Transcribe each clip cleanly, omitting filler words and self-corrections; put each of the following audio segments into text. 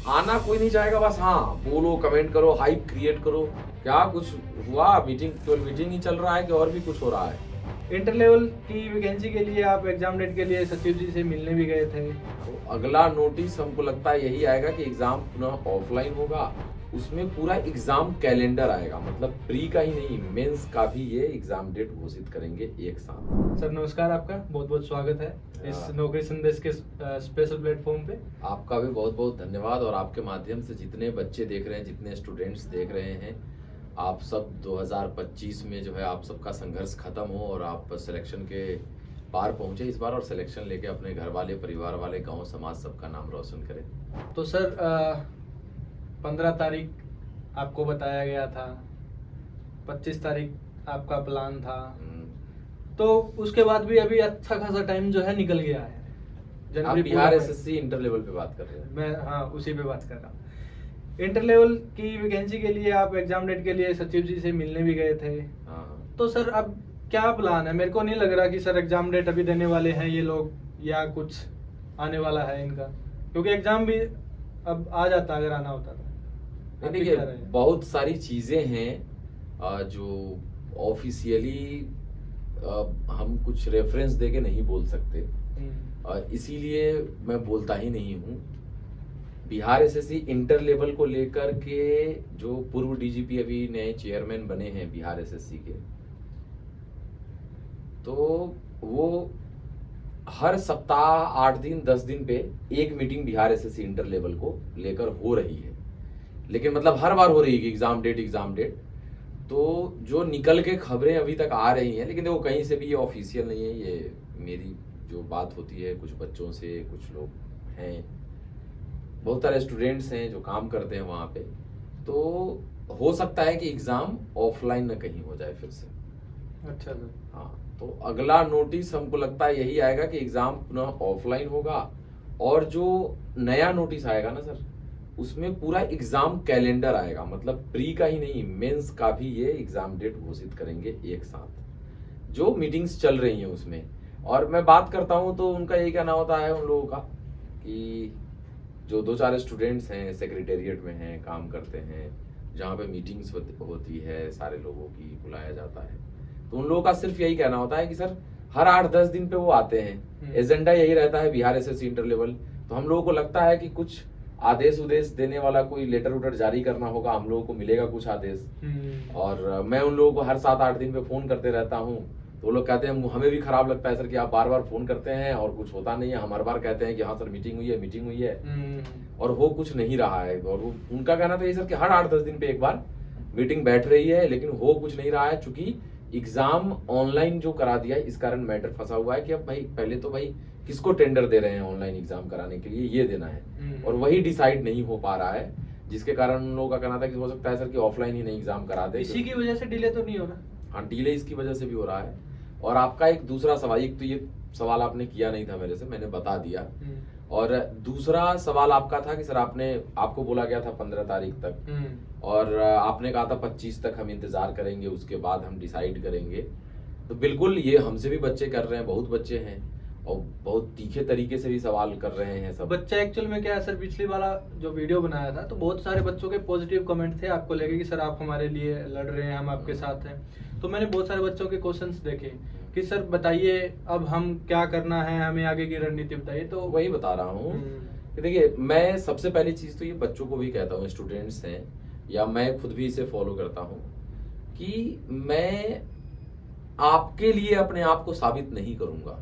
आना कोई नहीं चाहेगा, बस हाँ बोलो, कमेंट करो, हाइप क्रिएट करो। क्या कुछ हुआ? मीटिंग केवल मीटिंग ही चल रहा है कि और भी कुछ हो रहा है? इंटर लेवल की वैकेंसी के लिए आप एग्जाम डेट के लिए सचिव जी से मिलने भी गए थे। तो अगला नोटिस हमको लगता है यही आएगा कि एग्जाम पुनः ऑफलाइन होगा। उसमें पूरा एग्जाम कैलेंडर आएगा, मतलब प्री का ही नहीं, मेंस का भी ये एग्जाम डेट घोषित करेंगे एक साथ। सर नमस्कार, आपका बहुत बहुत स्वागत है इस नौकरी संदेश के स्पेशल प्लेटफॉर्म पे। आपका भी बहुत बहुत धन्यवाद। और आपके माध्यम से जितने बच्चे देख रहे हैं, जितने स्टूडेंट्स देख रहे हैं, आप सब 2025 में जो है आप सबका संघर्ष खत्म हो और आप सिलेक्शन के पार पहुंचे इस बार, और सिलेक्शन लेके अपने घर वाले, परिवार वाले, गांव समाज सबका नाम रोशन करें। तो सर 15 तारीख आपको बताया गया था, 25 तारीख आपका प्लान था, तो उसके बाद भी अभी अच्छा खासा टाइम जो है निकल गया है। आप बिहार एसएससी इंटर लेवल पे बात कर रहे हैं? मैं हाँ उसी पे बात कर रहा हूँ। इंटर लेवल की वैकेंसी के लिए आप एग्जाम डेट के लिए सचिव जी से मिलने भी गए थे। तो सर अब क्या प्लान है? मेरे को नहीं लग रहा कि सर एग्जाम डेट अभी देने वाले हैं ये लोग, या कुछ आने वाला है इनका, क्योंकि एग्जाम भी अब आ जाता अगर आना होता तो। देखिए बहुत सारी चीजें हैं जो ऑफिशियली हम कुछ रेफरेंस देके नहीं बोल सकते, इसीलिए मैं बोलता ही नहीं हूँ। बिहार एसएससी इंटर लेवल को लेकर के जो पूर्व डीजीपी अभी नए चेयरमैन बने हैं बिहार एसएससी के, तो वो हर सप्ताह 8 दिन 10 दिन पे एक meeting Bihar SSC inter level को लेकर हो रही है। लेकिन मतलब हर बार हो रही है कि एग्जाम डेट। तो जो निकल के खबरें अभी तक आ रही हैं, लेकिन देखो कहीं से भी ये ऑफिशियल नहीं है। ये मेरी जो बात होती है कुछ बच्चों से, कुछ लोग हैं, बहुत सारे स्टूडेंट्स हैं जो काम करते हैं वहाँ पे, तो हो सकता है कि एग्जाम ऑफलाइन न कहीं हो जाए फिर से। अच्छा सर। हाँ, तो अगला नोटिस हमको लगता है यही आएगा कि एग्जाम पुनः ऑफलाइन होगा। और जो नया नोटिस आएगा ना सर, उसमें पूरा एग्जाम कैलेंडर आएगा, मतलब प्री का ही नहीं, मेंस का भी ये एग्जाम डेट घोषित करेंगे एक साथ, जो मीटिंग्स चल रही हैं उसमें। और मैं बात करता हूँ तो उनका ये कहना होता है उन लोगों का कि जो 2-4 स्टूडेंट्स हैं सेक्रेटेरिएट में हैं, काम करते हैं, जहाँ पे मीटिंग्स होती है, सारे लोगों की बुलाया जाता है, तो उन लोगों का सिर्फ यही कहना होता है कि सर हर 8-10 दिन पे वो आते हैं, एजेंडा यही रहता है बिहार एसएससी इंटर लेवल। तो हम लोगों को लगता है कि कुछ आदेश उदेश देने वाला कोई लेटर उटर जारी करना होगा, हम लोगों को मिलेगा कुछ आदेश। और मैं उन लोगों को हर 7-8 दिन पे फोन करते रहता हूँ, तो वो लोग कहते हैं हमें भी खराब लगता है सर कि आप बार बार फोन करते हैं और कुछ होता नहीं है। हम हर बार कहते हैं कि हाँ सर मीटिंग हुई है और वो कुछ नहीं रहा है। और वो उनका कहना था ये सर कि हर 8-10 दिन पे एक बार मीटिंग बैठ रही है, लेकिन हो कुछ नहीं रहा है, चूंकि एग्जाम ऑनलाइन जो करा दिया है इस कारण मैटर फंसा हुआ है कि अब भाई पहले तो भाई किसको टेंडर दे रहे हैं ऑनलाइन एग्जाम कराने के लिए, ये देना है, और वही डिसाइड नहीं हो पा रहा है, जिसके कारण उन लोगों का कहना था कि हो सकता है सर कि ऑफलाइन ही नहीं एग्जाम करा दे। इसी की वजह से डिले तो नहीं हो रहा? हाँ, डिले इसकी वजह से भी हो रहा है। और आपका एक दूसरा सवाल, एक तो ये सवाल आपने किया नहीं था मेरे से, मैंने बता दिया। और दूसरा सवाल आपका था कि सर आपको बोला गया था 15 तारीख तक, और आपने कहा था 25 तक हम इंतजार करेंगे, उसके बाद हम डिसाइड करेंगे। तो बिल्कुल ये हमसे भी बच्चे कर रहे हैं, बहुत बच्चे हैं, और बहुत तीखे तरीके से भी सवाल कर रहे हैं सब बच्चा। एक्चुअल में क्या है सर, पिछली वाला जो वीडियो बनाया था तो बहुत सारे बच्चों के पॉजिटिव कमेंट थे आपको लेके कि सर आप हमारे लिए लड़ रहे हैं, हम आपके साथ हैं। तो मैंने बहुत सारे बच्चों के क्वेश्चंस देखे कि सर बताइए अब हम क्या करना है, हमें आगे की रणनीति बताइए। तो वही बता रहा हूँ कि देखिए, मैं सबसे पहली चीज तो ये बच्चों को भी कहता हूँ, स्टूडेंट्स हैं या मैं खुद भी इसे फॉलो करता हूँ, कि मैं आपके लिए अपने आप को साबित नहीं करूंगा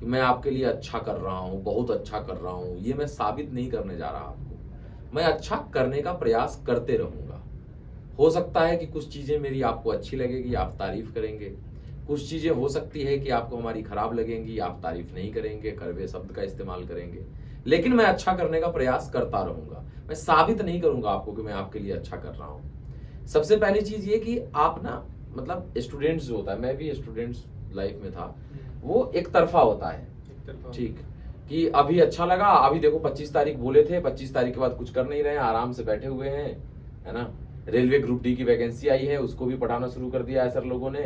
कि मैं आपके लिए अच्छा कर रहा हूँ, बहुत अच्छा कर रहा हूँ। ये मैं साबित नहीं करने जा रहा आपको, मैं अच्छा करने का प्रयास करते रहूंगा। हो सकता है कि कुछ चीजें मेरी आपको अच्छी लगेगी, आप तारीफ करेंगे, कुछ चीजें हो सकती है कि आपको हमारी खराब लगेंगी, आप तारीफ नहीं करेंगे, कड़वे शब्द का इस्तेमाल करेंगे, लेकिन मैं अच्छा करने का प्रयास करता रहूंगा। मैं साबित नहीं करूंगा आपको कि मैं आपके लिए अच्छा कर रहा हूँ। सबसे पहली चीज ये कि आप ना, मतलब स्टूडेंट्स जो होता है, मैं भी स्टूडेंट्स लाइफ में था, वो एक तरफा होता है, ठीक, कि अभी अच्छा लगा, अभी देखो 25 तारीख बोले थे, 25 तारीख के बाद कुछ कर नहीं रहे हैं, आराम से बैठे हुए हैं, है ना। रेलवे ग्रुप डी की वैकेंसी आई है, उसको भी पढ़ाना शुरू कर दिया है सर लोगों ने।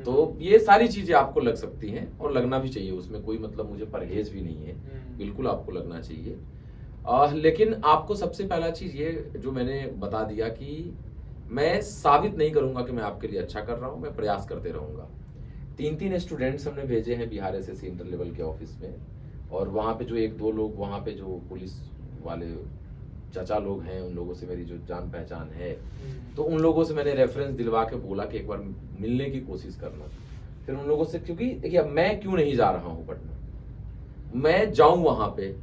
तो ये सारी चीजें आपको लग सकती हैं और लगना भी चाहिए, उसमें कोई मतलब मुझे परहेज भी नहीं है, बिल्कुल आपको लगना चाहिए। लेकिन आपको सबसे पहला चीज ये जो मैंने बता दिया कि मैं साबित नहीं करूंगा कि मैं आपके लिए अच्छा कर रहा हूं, मैं प्रयास करते रहूंगा। 3-3 स्टूडेंट्स हमने भेजे हैं बिहार एसएससी इंटर लेवल के ऑफिस में, और वहाँ पे जो 1-2 लोग वहाँ पे जो पुलिस वाले चाचा लोग हैं, उन लोगों से मेरी जो जान पहचान है, तो उन लोगों से मैंने रेफरेंस दिलवा के बोला कि एक बार मिलने की कोशिश करना। फिर उन लोगों से, क्योंकि देखिए अब मैं क्यों नहीं जा रहा हूँ पटना, मैं जाऊं वहां पे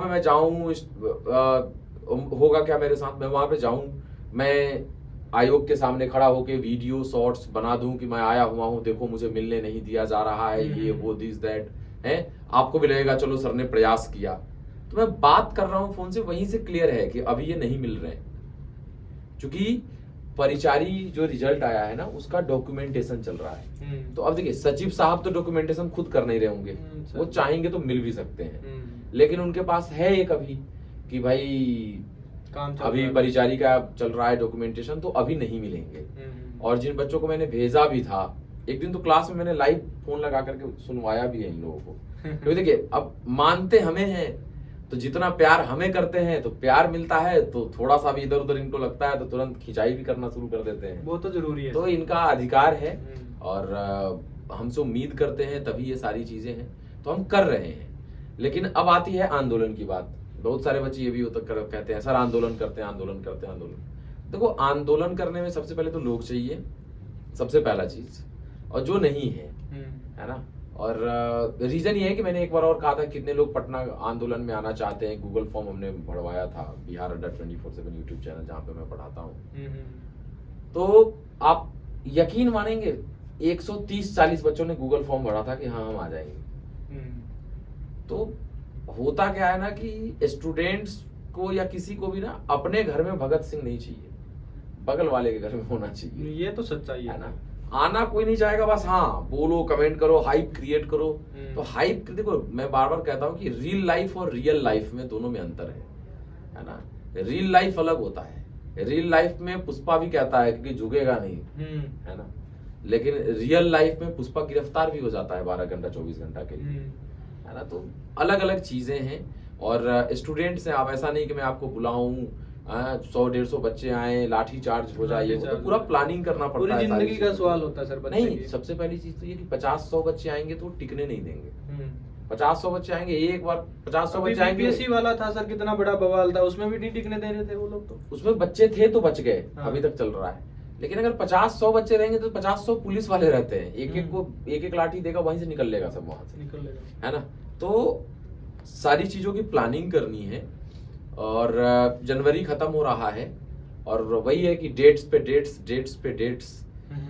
मैं जाऊं, होगा क्या मेरे साथ, मैं वहां पे जाऊं, मैं आयोग के सामने खड़ा होके वीडियो शॉर्ट्स बना दूं कि मैं आया हुआ हूं, देखो मुझे मिलने नहीं दिया जा रहा है, ये वो दिस दैट है, आपको भी लगेगा चलो सर ने प्रयास किया। तो मैं बात कर रहा हूं फोन से, वहीं से क्लियर है कि अभी ये नहीं मिल रहे हैं, क्योंकि परिचारी जो रिजल्ट आया है ना उसका डॉक्यूमेंटेशन चल रहा है। तो अब देखिए सचिव साहब तो डॉक्यूमेंटेशन खुद कर नहीं रहे होंगे, वो चाहेंगे तो मिल भी सकते हैं, लेकिन उनके पास है एक अभी कि भाई काम अभी परिचारी का चल रहा है डॉक्यूमेंटेशन, तो अभी नहीं मिलेंगे। और जिन बच्चों को मैंने भेजा भी था, एक दिन तो क्लास में मैंने लाइव फोन लगा करके सुनवाया भी है इन लोगों को। तो देखिए अब मानते हमें हैं, तो जितना प्यार हमें करते हैं तो प्यार मिलता है, तो थोड़ा सा भी इधर उधर इनको लगता है तो तुरंत खिंचाई भी करना शुरू कर देते हैं। वो तो जरूरी है, तो इनका अधिकार है, और हमसे उम्मीद करते हैं तभी ये सारी चीजें हैं, तो हम कर रहे हैं। लेकिन अब आती है आंदोलन की बात। बहुत सारे बच्चे ये भी कहते हैं सर आंदोलन करते हैं, आंदोलन करते हैं, आंदोलन। देखो आंदोलन करने में सबसे पहले तो लोग चाहिए, सबसे पहला चीज, और जो नहीं है ना। और रीजन ये है कि मैंने एक बार और कहा था कितने लोग पटना आंदोलन में आना चाहते हैं, गूगल फॉर्म हमने भरवाया था बिहार अड्डा 24/7 यूट्यूब चैनल जहाँ पे मैं पढ़ाता हूँ। तो आप यकीन मानेंगे 130-40 बच्चों ने गूगल फॉर्म भरा था कि हाँ हम आ जाएंगे। तो होता क्या है ना कि स्टूडेंट्स को या किसी को भी ना अपने घर में भगत सिंह नहीं चाहिए, बगल वाले के घर में होना चाहिए। ये तो सच्चाई है ना। आना कोई नहीं चाहेगा, बस हाँ बोलो, कमेंट करो, हाइप क्रिएट करो। तो हाइप, देखो मैं बार बार कहता हूँ कि रियल लाइफ और रियल लाइफ में दोनों में अंतर है ना। रियल लाइफ अलग होता है, रियल लाइफ में पुष्पा भी कहता है कि झुकेगा नहीं, है ना। लेकिन रियल लाइफ में पुष्पा गिरफ्तार भी हो जाता है 12 घंटा 24 घंटा के लिए, है ना। तो अलग अलग चीजें हैं। और स्टूडेंट्स हैं, आप ऐसा नहीं कि मैं आपको बुलाऊं 100-150 बच्चे आए, लाठी चार्ज हो जाए, वो तो पूरा प्लानिंग करना पड़ता है, पूरी जिंदगी का सवाल होता है सर। नहीं, सबसे पहली चीज तो ये कि 50-100 बच्चे आएंगे तो टिकने नहीं देंगे। 50-100 बच्चे आएंगे, एक बार 50-100 बच्चे आएंगे। बीपीएससी वाला था सर, कितना बड़ा बवाल था, उसमें भी नहीं टिकने दे रहे थे वो लोग। तो उसमें बच्चे थे तो बच गए, अभी तक चल रहा है। लेकिन अगर 50-100 बच्चे रहेंगे तो 50-100 पुलिस वाले रहते हैं, एक एक लाठी देगा, वहीं से निकल लेगा, सब वहां से निकल लेगा, है ना। तो सारी चीजों की प्लानिंग करनी है, और जनवरी खत्म हो रहा है, और वही है कि डेट्स पे डेट्स।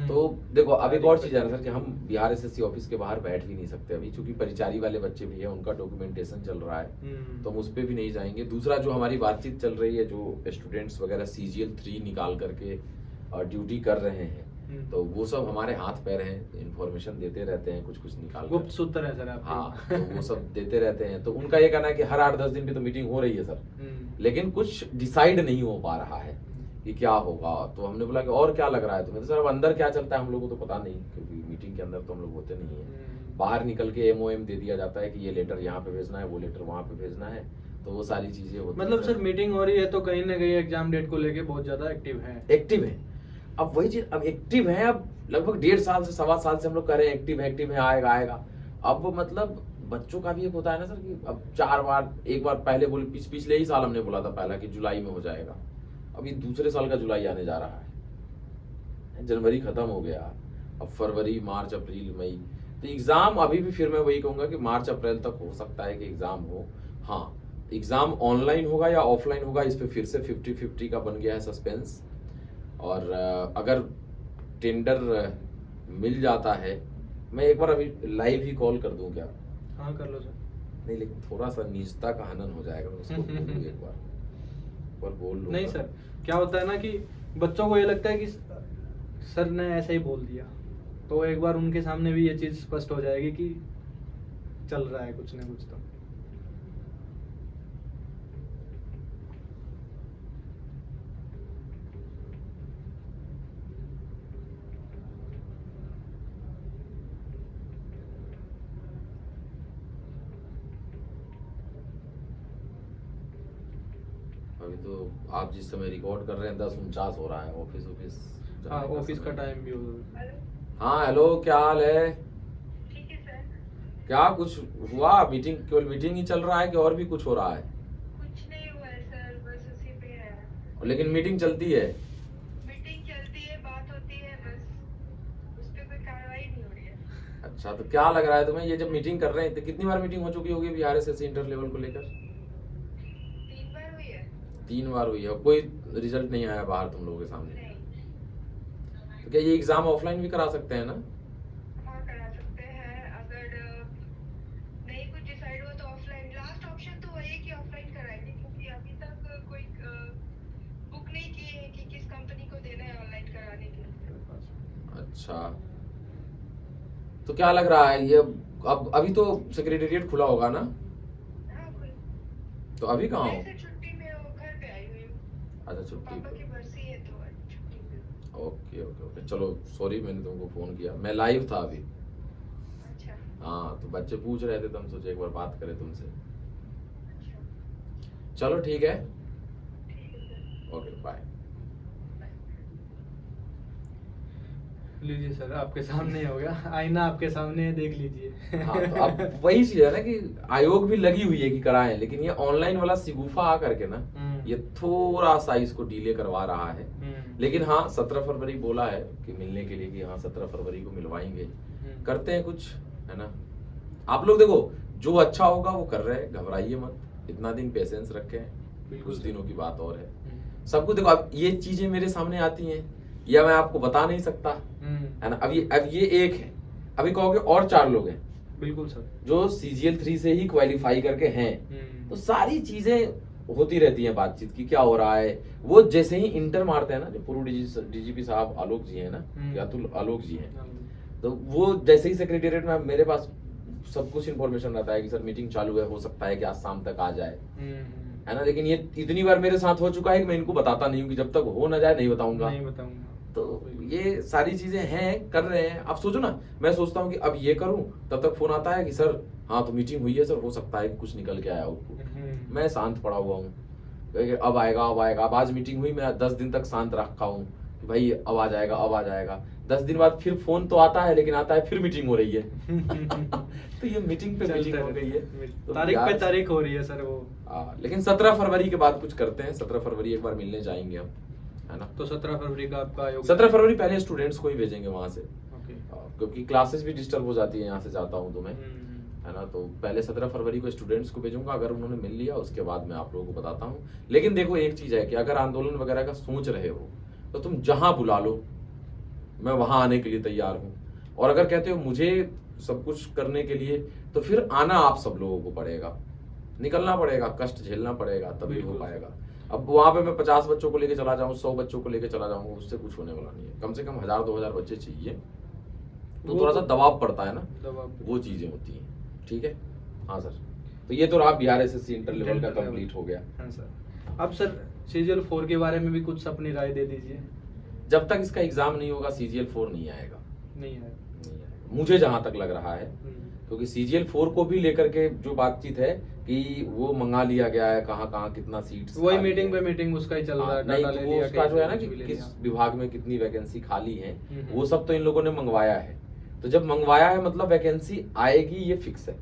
तो देखो अब एक और चीज है ना सर कि हम बिहार एसएससी ऑफिस के बाहर बैठ भी नहीं सकते अभी, क्योंकि परिचारी वाले बच्चे भी है, उनका डॉक्यूमेंटेशन चल रहा है, तो हम उस पर भी नहीं जाएंगे। दूसरा जो हमारी बातचीत चल रही है, जो स्टूडेंट्स वगैरह CGL 3 निकाल करके ड्यूटी कर रहे हैं, तो वो सब हमारे हाथ पैर हैं, इंफॉर्मेशन देते रहते हैं, कुछ निकाल, गुप्त सूत्र है सर आपके। हाँ, तो वो सब देते रहते हैं। तो उनका ये कहना है कि हर 8-10 दिन पे तो मीटिंग हो रही है सर, लेकिन कुछ डिसाइड नहीं हो पा रहा है कि क्या होगा। तो हमने बोला कि और क्या लग रहा है तुम्हें, तो सर अब अंदर क्या चलता है हम लोगों को तो पता नहीं, क्योंकि मीटिंग के अंदर तो हम लोग होते नहीं है। बाहर निकल के MOM दे दिया जाता है कि ये लेटर यहाँ पे भेजना है, वो लेटर वहाँ पे भेजना है, तो वो सारी चीजें होती है। मतलब सर मीटिंग हो रही है तो कहीं ना कहीं एग्जाम डेट को लेके बहुत ज्यादा एक्टिव है। अब वही चीज, अब एक्टिव है, अब लगभग 1.5 साल से 1.25 साल से हम लोग कह रहे हैं एक्टिव है, आएगा। अब मतलब बच्चों का भी एक होता है ना सर कि अब 4 बार, एक बार पहले बोले, पिछले ही साल हमने बोला था पहला कि जुलाई में हो जाएगा, अभी दूसरे साल का जुलाई आने जा रहा है, जनवरी खत्म हो गया, अब फरवरी, मार्च, अप्रैल, मई, तो एग्जाम अभी भी, फिर मैं वही कहूंगा कि मार्च अप्रैल तक हो सकता है कि एग्जाम हो। हाँ, एग्जाम ऑनलाइन होगा या ऑफलाइन होगा, इस पे फिर से 50-50 का बन गया है सस्पेंस। और अगर टेंडर मिल जाता है, मैं एक बार अभी लाइव ही कॉल कर दूं क्या? हाँ कर लो सर। नहीं, लेकिन थोड़ा सा निजता का हनन हो जाएगा, मैं उसको बोलूं एक बार बोल लूं। नहीं सर, क्या होता है ना कि बच्चों को ये लगता है कि सर ने ऐसा ही बोल दिया, तो एक बार उनके सामने भी ये चीज स्पष्ट हो जाएगी कि चल रहा है कुछ ना कुछ। तो अभी तो आप जिस समय रिकॉर्ड कर रहे हैं 10:49 हो रहा है, ऑफिस हाँ, जाने ऑफिस का समय। टाइम भी हो। हाँ हेलो, क्या हाल है? ठीक है सर। क्या कुछ हुआ? मीटिंग, केवल मीटिंग ही चल रहा है कि और भी कुछ हो रहा है? कुछ नहीं हुआ है सर, बस उसी पे है। लेकिन मीटिंग चलती है। मीटिंग चलती है, बात होती है, बस उस पे कोई कार्रवाई नहीं हो रही है। अच्छा, तो क्या लग रहा है तुम्हें, ये जब मीटिंग कर रहे हैं तो कितनी बार मीटिंग हो चुकी होगी बिहार एसएससी इंटर लेवल को लेकर? 3 बार हुई है। 3 बार हुई है, कोई रिजल्ट नहीं आया बाहर तुम लोगों के सामने? नहीं। तो क्या ये एग्जाम ऑफलाइन भी करा सकते हैं ना? हाँ, करा सकते हैं, अगर नहीं कुछ डिसाइड हुआ तो ऑफलाइन। लास्ट ऑप्शन तो वही है कि ऑफलाइन कराएंगे, क्योंकि अभी तक कोई बुक नहीं की है कि किस कंपनी को देना है ऑनलाइन कराने के लिए। अच्छा, तो क्या लग रहा है ये, अब अभी तो सेक्रेटेरिएट खुला होगा ना? हाँ, खुल। तो अभी कहाँ हो? मैं से छुट्टी में वो घर पे आई हुई हूँ। अच्छा, छुट्टी पापा पे। की बरसी है तो आज छुट्टी पे हूँ। ओके ओके ओके, चलो सॉरी मैंने तुमको फोन किया, मैं लाइव था अभी। अच्छा। हाँ, तो बच्चे पूछ रहे थे तो हम सोचे एक बार बात करें तुमसे। अच्छा। चलो ठीक है, ठीक है सर। Okay bye. लीजिए सर, आपके सामने हो गया, आईना आपके सामने है, देख लीजिए। हाँ, तो अब वही चीज है ना कि आयोग भी लगी हुई है कि कराएं, लेकिन ये ऑनलाइन वाला सिगुफा आ करके ना ये थोड़ा सा इसको डिले करवा रहा है। लेकिन हाँ, 17 फरवरी बोला है कि मिलने के लिए, कि हाँ 17 फरवरी को मिलवाएंगे, करते हैं कुछ, है ना? आप लोग देखो, जो अच्छा होगा वो कर रहे हैं, घबराइए मत, इतना दिन पेशेंस रखें, कुछ दिनों की बात और है। सब कुछ देखो, अब ये चीजें मेरे सामने आती हैं या मैं आपको बता नहीं सकता, है ना? अब ये एक है, अभी कहोगे और 4 लोग हैं बिल्कुल सर, जो CGL 3 से ही क्वालिफाई करके हैं। तो सारी चीजें होती रहती हैं, बातचीत की क्या हो रहा है। वो जैसे ही इंटर मारते हैं ना, जो पूर्व DGP साहब आलोक जी हैं ना, या अतुल आलोक जी हैं, तो वो जैसे ही सेक्रेटेरिएट में मेरे पास सब कुछ इन्फॉर्मेशन रहता है कि सर मीटिंग चालू है, हो सकता है कि आज शाम तक आ जाए, है ना? लेकिन ये इतनी बार मेरे साथ हो चुका है कि मैं इनको बताता नहीं हूँ, कि जब तक हो ना जाए नहीं बताऊंगा। तो ये सारी चीजें हैं, कर रहे हैं। आप सोचो ना, मैं सोचता हूँ कि अब ये करूं, तब तक फोन आता है कि सर हाँ तो मीटिंग हुई है सर, हो सकता है कि कुछ निकल के आया आउटपुट। मैं शांत पड़ा हुआ हूँ, अब आएगा अब आएगा। अब आज मीटिंग हुई, मैं 10 दिन तक शांत रखा हूँ कि भाई अब आ जाएगा अब आ जाएगा। 10 दिन बाद फिर फोन तो आता है, लेकिन आता है फिर मीटिंग हो रही है। तो ये मीटिंग पे मीटिंग हो गई है, तो तारीख पे तारीख हो रही है सर वो। लेकिन 17 फरवरी के बाद कुछ करते हैं। 17 फरवरी एक बार मिलने जाएंगे हम, है ना? तो 17 फरवरी का आपका आयोग? 17 फरवरी पहले स्टूडेंट्स को ही भेजेंगे वहां से, ओके। क्योंकि क्लासेस भी डिस्टर्ब हो जाती है, यहाँ से जाता हूँ तो मैं, है ना? तो पहले 17 फरवरी को स्टूडेंट्स को भेजूंगा, अगर उन्होंने मिल लिया उसके बाद मैं आप लोगों को बताता हूँ। लेकिन देखो एक चीज है कि अगर आंदोलन वगैरह का सोच रहे हो तो तुम जहां बुला लो, मैं वहां आने के लिए तैयार हूँ। और अगर कहते हो मुझे सब कुछ करने के लिए, तो फिर आना आप सब लोगों को पड़ेगा, निकलना पड़ेगा, कष्ट झेलना पड़ेगा, तभी हो पाएगा। अब वहां पे मैं 50 बच्चों को लेके चला जाऊं, 100 बच्चों को लेके चला जाऊंगा, उससे कुछ होने वाला नहीं है। कम से कम 1000-2000 बच्चे चाहिए, तो थोड़ा सा दबाव पड़ता है ना, वो चीजें होती हैं। ठीक है, हाँ सर। तो ये तो रहा बिहार एसएससी इंटर लेवल का कंप्लीट हो गया। हाँ सर। अब सर CGL 4 के बारे में भी कुछ अपनी राय दे दीजिए। जब तक इसका एग्जाम नहीं होगा CGL 4 नहीं आएगा, नहीं है, मुझे जहां तक लग रहा है। क्योंकि CGL 4 को भी लेकर के जो बातचीत है कि वो मंगा लिया गया है, कहाँ कहाँ कितना सीट्स, वही मीटिंग पे मीटिंग उसका ही चल रहा है। नहीं डाटा तो ले वो लिया, उसका जो है ना कुछ कि भी ले किस लिया। विभाग में कितनी वैकेंसी खाली है, वो सब तो इन लोगों ने मंगवाया है। तो जब मंगवाया है मतलब वैकेंसी आएगी, ये फिक्स है।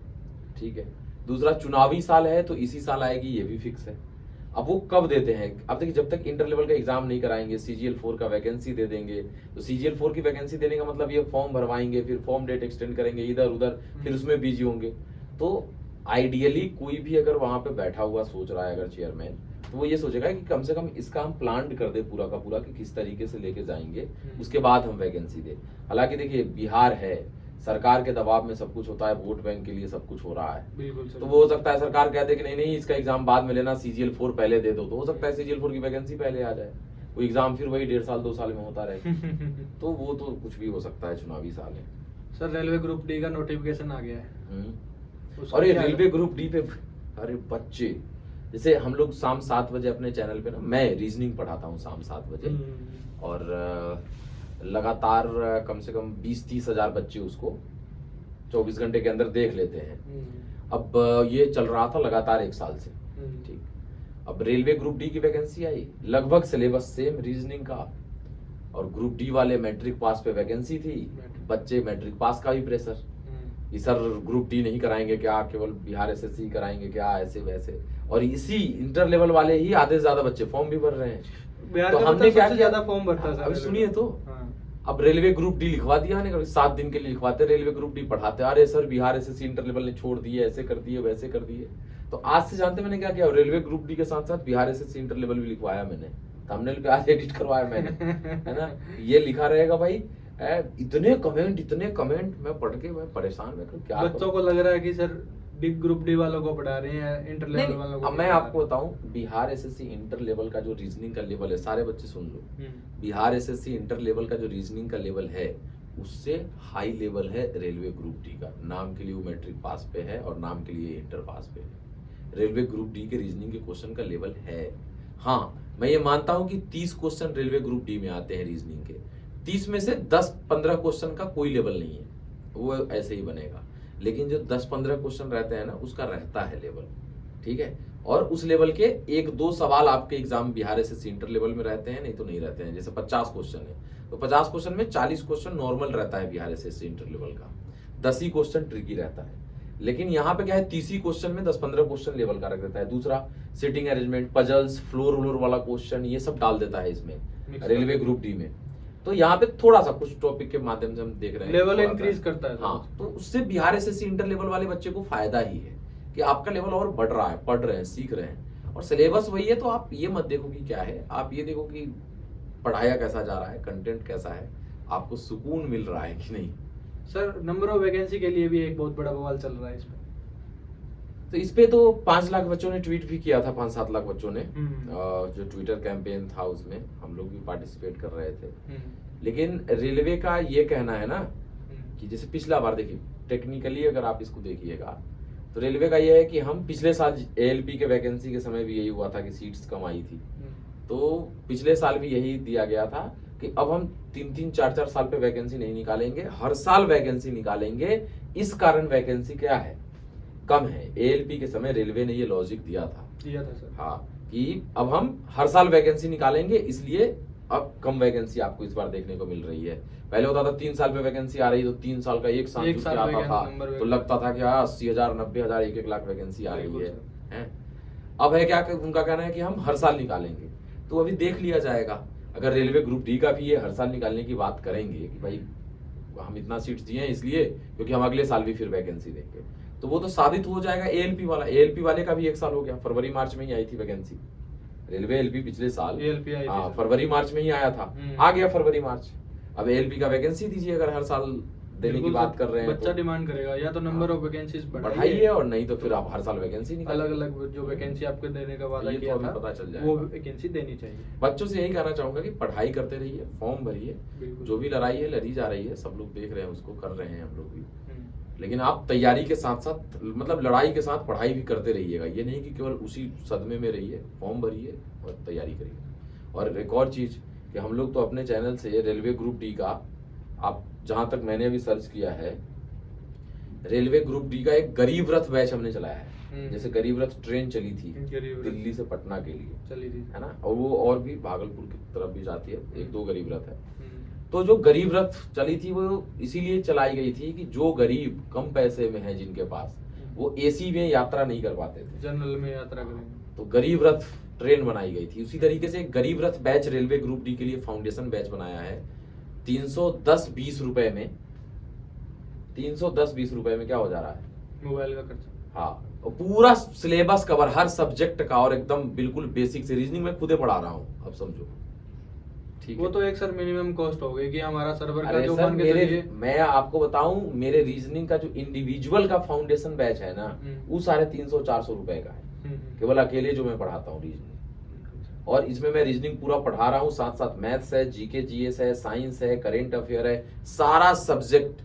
ठीक है, दूसरा चुनावी साल है तो इसी साल आएगी, ये भी फिक्स है। अब वो कब देते हैं, अब देखिए जब तक इंटर लेवल का एग्जाम नहीं कराएंगे, CGL 4 का वैकेंसी दे देंगे, तो CGL 4 की वैकेंसी देने का मतलब ये फॉर्म भरवाएंगे, फिर फॉर्म डेट एक्सटेंड करेंगे इधर उधर, फिर उसमें बिजी होंगे। तो आइडियली कोई भी अगर वहां पे बैठा हुआ सोच रहा है अगर चेयरमैन, तो वो ये सोचेगा कि कम से कम इसका हम प्लान कर दे पूरा का पूरा, कि किस तरीके से लेके जाएंगे, उसके बाद हम वैकेंसी दे। हालांकि देखिए बिहार है, सरकार के दबाव में सब कुछ होता है, वोट बैंक के लिए सब कुछ हो रहा है। बिल्कुल सर। तो वो हो सकता है सरकार कह दे कि नहीं नहीं इसका एग्जाम बाद में लेना, CGL 4 पहले दे दो, तो हो सकता है CGL 4 की वैकेंसी पहले आ जाए, वो एग्जाम फिर वही 1.5 साल 2 साल में होता रहे। तो वो तो कुछ भी हो सकता है, चुनावी साल है। सर रेलवे ग्रुप D का नोटिफिकेशन आ गया है। उसका और ये क्या है? रेलवे ग्रुप D पे, अरे बच्चे, जैसे हम लोग शाम 7 बजे अपने चैनल पे ना, मैं रीजनिंग पढ़ाता हूँ शाम 7 बजे, और लगातार कम से कम 20-30 हजार बच्चे उसको 24 घंटे के अंदर देख लेते हैं। अब ये चल रहा था लगातार 1 साल से। ठीक, अब रेलवे ग्रुप डी की वैकेंसी आई, लगभग सिलेबस सेम रीजनिंग का, और ग्रुप डी वाले मैट्रिक पास पे वैकेंसी थी, बच्चे मैट्रिक पास का भी प्रेशर कि सर ग्रुप डी नहीं कराएंगे क्या, केवल बिहार एसएससी कराएंगे क्या, ऐसे वैसे। और इसी इंटर लेवल वाले ही आधे से ज्यादा बच्चे फॉर्म भी भर रहे हैं। बिहार तो का हमने क्या सबसे किया, ज्यादा फॉर्म भरता है सर अभी रेलवे सुनिए का। तो, हाँ। अब रेलवे ग्रुप डी लिखवा दिया ने, 7 दिन के लिए लिखवाते रेलवे ग्रुप डी, पढ़ाते अरे sir Bihar SSC inter level ने छोड़ दिए, ऐसे कर दिए वैसे कर दिए। तो आज से जानते मैंने क्या किया, रेलवे ग्रुप डी के साथ साथ बिहार एसएससी इंटर लेवल भी लिखवाया मैंने, थंबनेल पे आज एडिट करवाया मैंने, है ना। ये लिखा रहेगा भाई, इतने कमेंट मैं पढ़ के मैं परेशान, मैं क्या बच्चों को लग रहा है कि सर ग्रुप डी वालों को पढ़ा रहे हैं, इंटर लेवल नहीं, वालों को अब मैं पढ़ा आपको रहे बताऊं, बिहार एसएससी इंटर लेवल का जो रीजनिंग का लेवल है, सारे बच्चे सुन लो, हैं। बिहार एसएससी इंटर लेवल का जो रीजनिंग का लेवल है उससे हाई लेवल है रेलवे ग्रुप डी का। नाम के लिए वो मैट्रिक पास पे है और नाम के लिए इंटर पास पे है। रेलवे ग्रुप डी के रीजनिंग के क्वेश्चन का लेवल है। हाँ, मैं ये मानता हूं कि 30 क्वेश्चन रेलवे ग्रुप डी में आते हैं रीजनिंग के, 30 में से 10-15 क्वेश्चन का कोई लेवल नहीं है, वो ऐसे ही बनेगा। लेकिन जो 10-15 क्वेश्चन रहते हैं ना, उसका रहता है लेवल, ठीक है। और उस लेवल के 1-2 सवाल आपके exam Bihar SSC inter level में रहते हैं, नहीं तो नहीं रहते हैं। जैसे 50 क्वेश्चन है तो 50 क्वेश्चन में 40 क्वेश्चन नॉर्मल रहता है बिहार एसएससी इंटर लेवल का, 10 ही क्वेश्चन ट्रिकी रहता है। लेकिन यहाँ पे क्या है, 30 ही क्वेश्चन में 10-15 क्वेश्चन लेवल का रख देता है। दूसरा सिटिंग अरेंजमेंट, पजल्स, फ्लोर व्लोर वाला क्वेश्चन, ये सब डाल देता है इसमें रेलवे ग्रुप डी में। तो यहाँ पे थोड़ा सा कुछ टॉपिक के माध्यम से हम देख रहे हैं, लेवल थोड़ा सा- इंक्रीज करता है। हाँ, तो उससे बिहार एसएससी इंटर लेवल वाले बच्चे को फायदा ही है कि आपका लेवल और बढ़ रहा है, पढ़ रहे हैं, सीख रहे हैं, और सिलेबस वही है। तो आप ये मत देखो कि क्या है, आप ये देखो कि पढ़ाया कैसा जा रहा है, कंटेंट कैसा है, आपको सुकून मिल रहा है कि नहीं। सर नंबर ऑफ वैकेंसी के लिए भी एक बहुत बड़ा बवाल चल रहा है इसमें। तो इस पे तो 5 लाख बच्चों ने ट्वीट भी किया था, 5-7 लाख बच्चों ने, हम्म। जो ट्विटर कैंपेन था उसमें हम लोग भी पार्टिसिपेट कर रहे थे। लेकिन रेलवे का ये कहना है ना कि जैसे पिछला बार देखिए, टेक्निकली अगर आप इसको देखिएगा तो रेलवे का ये है कि हम पिछले साल एएलपी के वैकेंसी के समय भी यही हुआ था कि सीट्स कम आई थी, तो पिछले साल भी यही दिया गया था कि अब हम 3-3, 4-4 साल पे वैकेंसी नहीं निकालेंगे, हर साल वैकेंसी निकालेंगे। इस कारण वैकेंसी क्या है, कम है। एएलपी के समय रेलवे ने ये लॉजिक दिया था सर। हाँ, कि अब हम हर साल वैकेंसी निकालेंगे, इसलिए अब कम वैकेंसी आपको इस बार देखने को मिल रही है। पहले होता था 3 साल पे वैकेंसी आ रही तो 3 साल का एक साल जुट के आता था, तो लगता था कि 80,000, 90,000, 1-1 लाख वैकेंसी आ रही है। अब है क्या, उनका कहना है कि हम हर साल निकालेंगे। तो अभी देख लिया जाएगा, अगर रेलवे ग्रुप डी का भी ये हर साल निकालने की बात करेंगे कि भाई हम इतना सीट्स दिए हैं इसलिए क्योंकि हम अगले साल भी फिर वैकेंसी देंगे, तो वो तो साबित हो जाएगा। एएलपी वाले का भी 1 साल हो गया, फरवरी मार्च में ही आई थी वैकेंसी। रेलवे एलपी पिछले साल फरवरी मार्च में ही आया था, आ गया फरवरी मार्च। अब एएलपी का वैकेंसी दीजिए, अगर हर साल देने की बात कर रहे हैं बच्चा तो डिमांड करेगा, या तो नंबर ऑफ वैकेंसीज बढ़ाइए, और नहीं तो फिर आप हर साल वैकेंसी निकालिए। अलग अलग जो वैकेंसी आपको देने का वादा ये किया तो अभी था, पता चल जाएगा। वो वैकेंसी देनी चाहिए। बच्चों से यही कहना चाहूंगा कि पढ़ाई करते रहिए, फॉर्म भरिए, जो भी लड़ाई है लड़ी जा रही है, सब लोग देख रहे हैं, उसको कर रहे हैं हम लोग भी। लेकिन आप तैयारी के साथ साथ, मतलब लड़ाई के साथ पढ़ाई भी करते रहिएगा। ये नहीं कि केवल उसी सदमे में रहिए, फॉर्म भरिए और तैयारी करिए। और एक और चीज कि हम लोग तो अपने चैनल से रेलवे ग्रुप डी का, आप जहां तक मैंने अभी सर्च किया है, रेलवे ग्रुप डी का एक गरीब रथ बैच हमने चलाया है। जैसे गरीब रथ ट्रेन चली थी दिल्ली से पटना के लिए, चली थी, है ना, और वो और भी भागलपुर की तरफ भी जाती है, 1-2 गरीब रथ है। तो जो गरीब रथ चली थी वो इसीलिए चलाई गई थी कि जो गरीब कम पैसे में है, जिनके पास, वो एसी में यात्रा नहीं कर पाते थे, जनरल में यात्रा करेंगे, तो गरीब रथ ट्रेन बनाई गई थी। उसी तरीके से एक गरीब रथ बैच रेलवे ग्रुप डी के लिए फाउंडेशन बैच बनाया है। 310-20 रुपए में, 310-20 रुपए में क्या हो जा रहा है, मोबाइल का खर्चा। हाँ, और पूरा सिलेबस कवर हर सब्जेक्ट का, और एकदम बिल्कुल बेसिक से। रीजनिंग में खुदे पढ़ा रहा हूँ, अब समझो, ठीक वो है। तो एक सर मिनिमम कॉस्ट हो गई कि हमारा सर्वर का अरे जो सर, मान के चलिए, मैं आपको बताऊं, मेरे रीजनिंग का जो इंडिविजुअल का फाउंडेशन बैच है ना, वो 350-400 रुपए का है, केवल अकेले जो मैं पढ़ाता हूँ रीजनिंग। और इसमें मैं रीजनिंग पूरा पढ़ा रहा हूँ, साथ साथ मैथ्स है, जीके जीएस है, साइंस है, करेंट अफेयर है, सारा सब्जेक्ट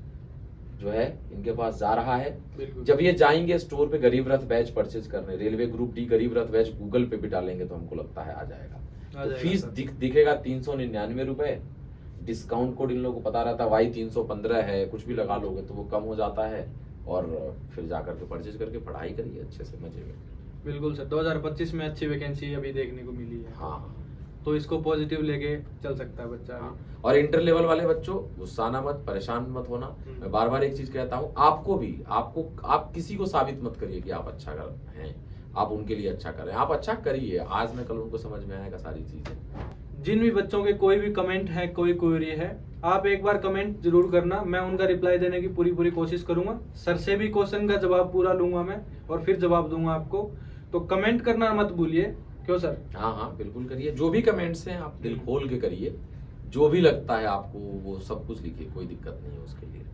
जो है इनके पास जा रहा है। जब ये जाएंगे स्टोर पे गरीब रथ बैच परचेज करने, रेलवे ग्रुप डी गरीब रथ बैच गूगल पे भी डालेंगे तो हमको लगता है आ जाएगा। तो फीस दिखेगा 399 रुपए। डिस्काउंट कोड इन लोगों को पता रहता है, वाई 315 है, कुछ भी लगा लोगे तो वो कम हो जाता है। और फिर जाकर के परचेज करके पढ़ाई करिए अच्छे से, मजे में। बिल्कुल सर, 2025 में अच्छी वैकेंसी अभी देखने को मिली है। हाँ तो इसको पॉजिटिव लेके चल सकता है बच्चा। हाँ। और इंटर लेवल वाले बच्चों, गुस्साना मत, परेशान मत होना। मैं बार बार एक चीज कहता हूँ, आप किसी को साबित मत करिए कि आप अच्छा कर हैं, आप उनके लिए अच्छा कर रहे हैं। आप अच्छा करिए, आज न कल उनको समझ में आएगा सारी चीजें। जिन भी बच्चों के कोई भी कमेंट है, कोई क्वेरी है, आप एक बार कमेंट जरूर करना, मैं उनका रिप्लाई देने की पूरी कोशिश करूंगा। सर से भी क्वेश्चन का जवाब पूरा लूंगा मैं, और फिर जवाब दूंगा आपको। तो कमेंट करना मत भूलिए, क्यों सर? हाँ हाँ बिल्कुल करिए, जो भी कमेंट्स हैं आप दिल खोल के करिए, जो भी लगता है आपको वो सब कुछ लिखिए, कोई दिक्कत नहीं है उसके लिए।